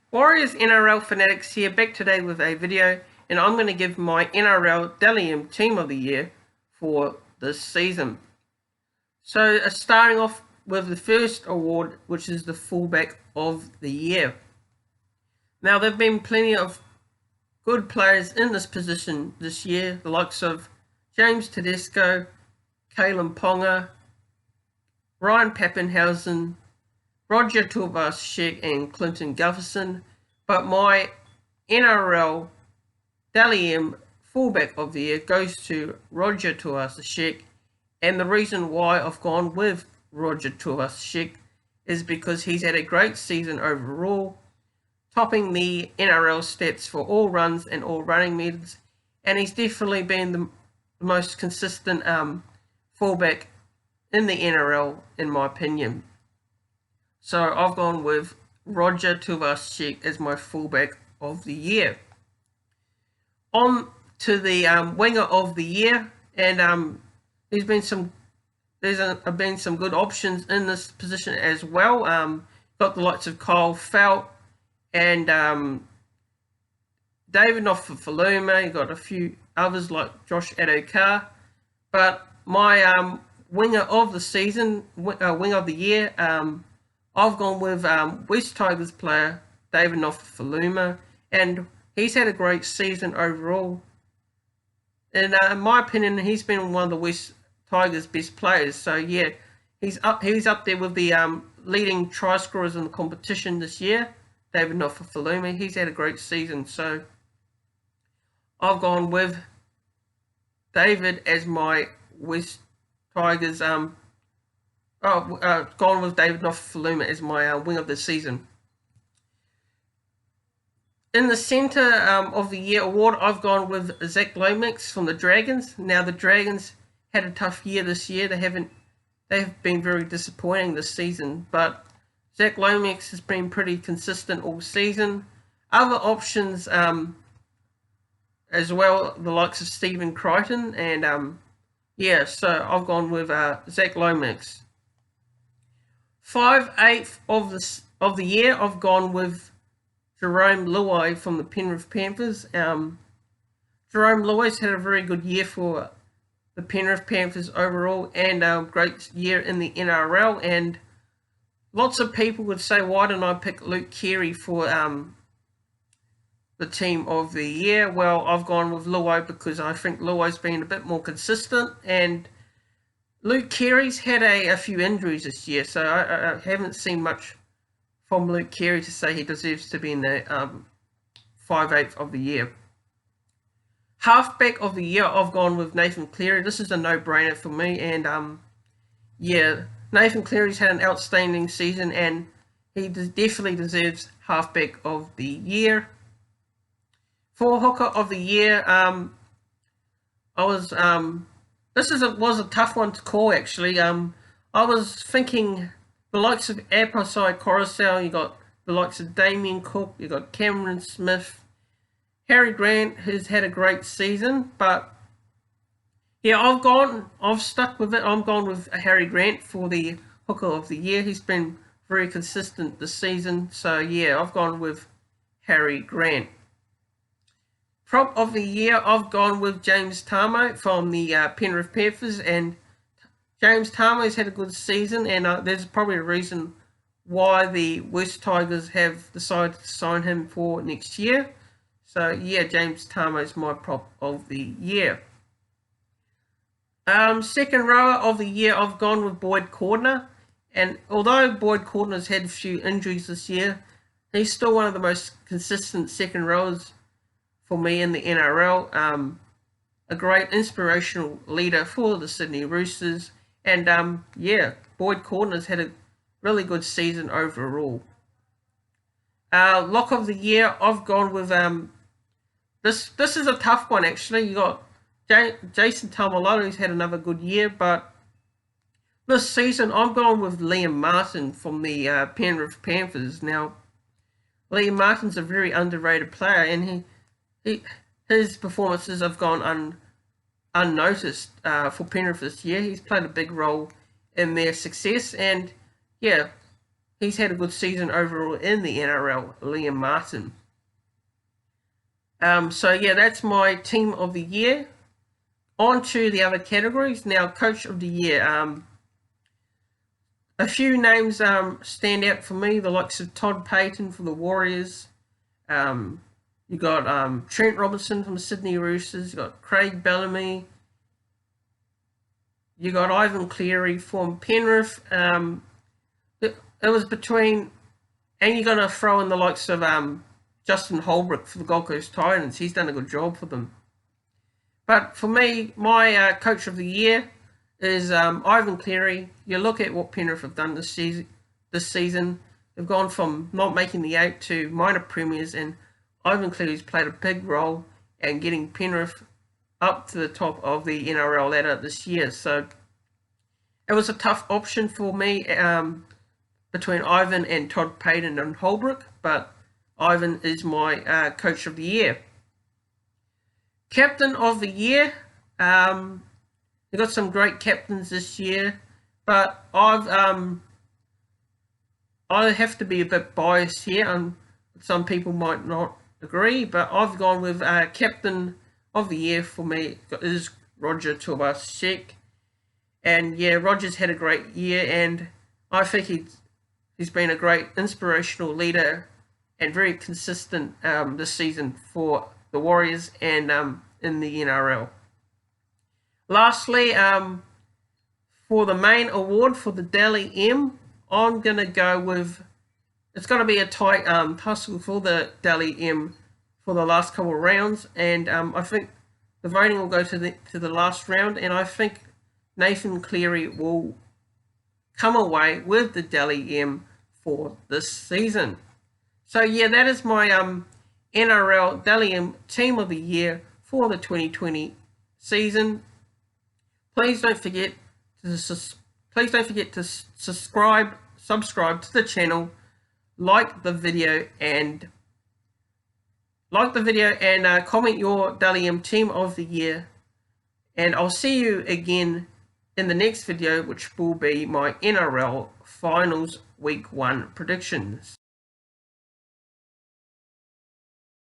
Warriors NRL Fanatics here, back today with a video, and I'm going to give my NRL Dally M Team of the Year for this season. So starting off with the first award, which is the Fullback of the Year. Now there have been plenty of good players in this position this year, the likes of James Tedesco, Kalen Ponga, Ryan Pappenhausen, Roger Tuivasa-Sheck and Clinton Gutherson, but my NRL Dally M Fullback of the Year goes to Roger Tuivasa-Sheck, and the reason why I've gone with Roger Tuivasa-Sheck is because he's had a great season overall, topping the NRL stats for all runs and all running meters, and he's definitely been the most consistent fullback in the NRL in my opinion. So I've gone with Roger Tuivasa-Sheck as my fullback of the year. On to the winger of the year, and there's been some good options in this position as well. Got the likes of Kyle Felt and David Nofoaluma. You got a few others like Josh Adokar, but my winger of the season, winger of the year. I've gone with West Tigers player David Nofoaluma, and he's had a great season overall. And in my opinion, he's been one of the West Tigers' best players. So yeah, he's up there with the leading try scorers in the competition this year. David Nofoaluma, he's had a great season. So I've gone with David as my West Tigers gone with David Nofoaluma as my wing of the season. In the Centre of the Year award, I've gone with Zach Lomax from the Dragons. Now, the Dragons had a tough year this year. They have been very disappointing this season, but Zach Lomax has been pretty consistent all season. Other options as well, the likes of Stephen Crichton, and yeah, so I've gone with Zach Lomax. 5/8 of the year, I've gone with Jerome Luai from the Penrith Panthers. Jerome Luai's had a very good year for the Penrith Panthers overall, and a great year in the NRL. And lots of people would say, why didn't I pick Luke Keary for the team of the year? Well, I've gone with Luai because I think Luai's been a bit more consistent, and Luke Keary's had a few injuries this year, so I haven't seen much from Luke Keary to say he deserves to be in the 5/8 of the year. Halfback of the year, I've gone with Nathan Cleary. This is a no-brainer for me, and yeah, Nathan Cleary's had an outstanding season, and he definitely deserves halfback of the year. For hooker of the year, this was a tough one to call, actually. I was thinking the likes of Aposai Coruscant, you got the likes of Damien Cook, you got Cameron Smith, Harry Grant, who's had a great season, but yeah, I've stuck with it. I'm gone with Harry Grant for the hooker of the year. He's been very consistent this season, so yeah, I've gone with Harry Grant. Prop of the year, I've gone with James Tamou from the Penrith Panthers, and James Tamou's had a good season, and there's probably a reason why the West Tigers have decided to sign him for next year. So yeah, James Tamou's my prop of the year. Second rower of the year, I've gone with Boyd Cordner, and although Boyd Cordner's had a few injuries this year, he's still one of the most consistent second rowers for me in the NRL. A great inspirational leader for the Sydney Roosters, and yeah, Boyd Cordner's had a really good season overall. Lock of the year, I've gone with this is a tough one actually. You got Jason Taumalolo, who's had another good year, but this season I'm going with Liam Martin from the Penrith Panthers. Now, Liam Martin's a very underrated player, and his performances have gone unnoticed for Penrith this year. He's played a big role in their success, and yeah, he's had a good season overall in the NRL, Liam Martin. So yeah, that's my team of the year. On to the other categories. Now, coach of the year. A few names stand out for me, the likes of Todd Payten for the Warriors. You got Trent Robinson from the Sydney Roosters. You got Craig Bellamy. You got Ivan Cleary from Penrith. It was between, and you're going to throw in the likes of Justin Holbrook for the Gold Coast Titans. He's done a good job for them. But for me, my coach of the year is Ivan Cleary. You look at what Penrith have done this season. They've gone from not making the 8 to minor premiers, and Ivan Cleary's played a big role in getting Penrith up to the top of the NRL ladder this year. So it was a tough option for me between Ivan and Todd Payten and Holbrook, but Ivan is my coach of the year. Captain of the year. They've got some great captains this year, but I have to be a bit biased here. Some people might not agree, but I've gone with captain of the year for me is Roger Tuivasa-Sheck. And yeah, Roger's had a great year, and I think he's been a great inspirational leader and very consistent this season for the Warriors and in the NRL. Lastly, for the main award for the Dally M, I'm going to go with, it's going to be a tight tussle for the Dally M for the last couple of rounds, and I think the voting will go to the last round, and I think Nathan Cleary will come away with the Dally M for this season. So yeah, that is my NRL Dally M Team of the Year for the 2020 season. Please don't forget to subscribe to the channel, like the video and comment your Dally M Team of the Year. And I'll see you again in the next video, which will be my NRL Finals Week 1 predictions.